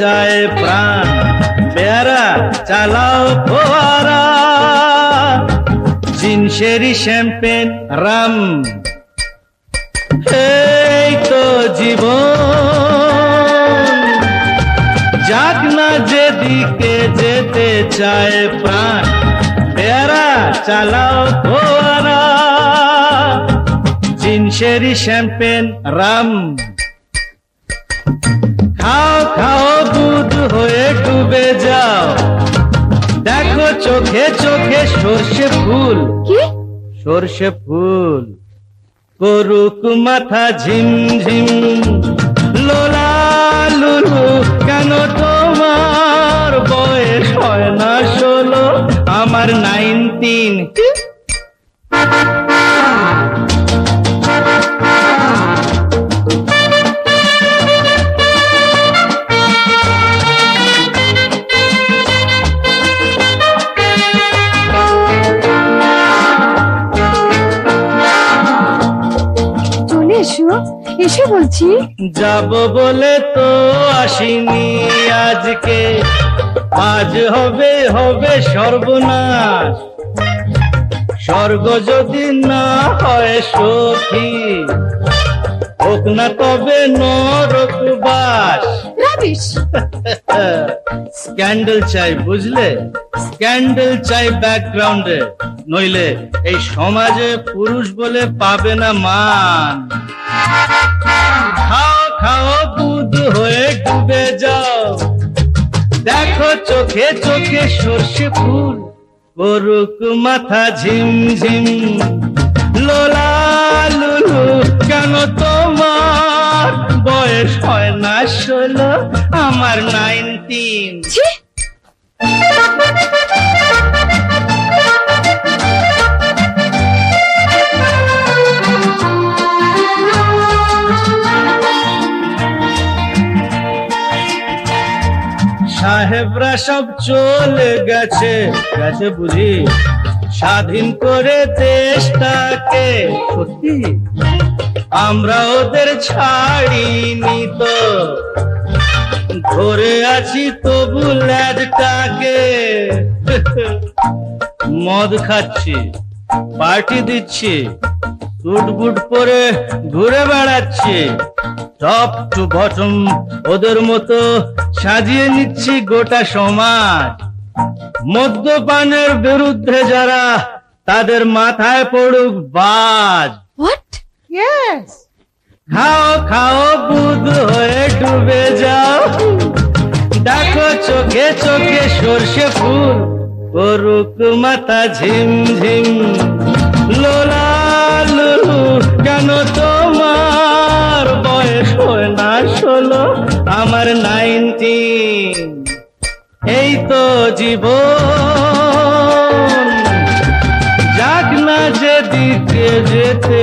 চায় প্রাণ, পেয়ারা চালাও ফোয়ারা, জিনসেরি শ্যাম্পেন রাম, এই তো জীবন। যাক না যেদিকে যেতে চায় প্রাণ, পেয়ারা চালাও ফোয়ারা, জিনসেরি শ্যাম্পেন রাম। খাও খাও দুধ হয়ে ডুবে যাও, দেখো চোখে চোখে সর্ষে ফুল। কি? সর্ষে ফুল করুক মাথা ঝিমঝিম, লোলা লুলু কেন তোমার বয়স হয় না 16, আমার 19। এসো এসে বলছি। যাব বলে তো আসিনি আজকে, আজ হবে হবে সর্বনাশ। স্বর্গ যদি না হয় সখী, হোক না তবে নরকবাস। রাবিশ। স্ক্যান্ডেল চাই বুঝলে, স্ক্যান্ডেল চাই ব্যাকগ্রাউন্ডে, নইলে এই সমাজে পুরুষ বলে পাবে না মান। খাও খাও দুধ হয়ে ডুবে যাও, দেখো চোখে চোখে সর্ষে ফুল করুক মাথা ঝিমঝিম, লোলা লুলু কেন তোমার বয়স হয় না 16, আমার 19। সাহেবরা সব চলে গেছে গেছে বুঝি, স্বাধীন করে দেশটাকে। সত্যি আমরা ওদের ছাড়িনি তো, ধরে আছি তবু ল্যাজটাকে। মদ খাচ্ছি, পার্টি দিচ্ছি, সুট বুট পরে ঘুরে বেড়াচ্ছি, টপ টু বটম ওদের মতো সাজিয়ে নিচ্ছি গোটা সমাজ। মদ্যপানের বিরুদ্ধে যারা, তাদের মাথায় পড়ুক বাজ। হোয়াট? ইয়েস। খাও খাও দুধ হয়ে ডুবে যাও, দেখো চোখে চোখে সর্ষে ফুল করুক মাথা ঝিমঝিম, লোলা লুলু কেন তোমার বয়স হয় না 16, আমার 19। এই তো জীবন, যাক না যেদিকে যেতে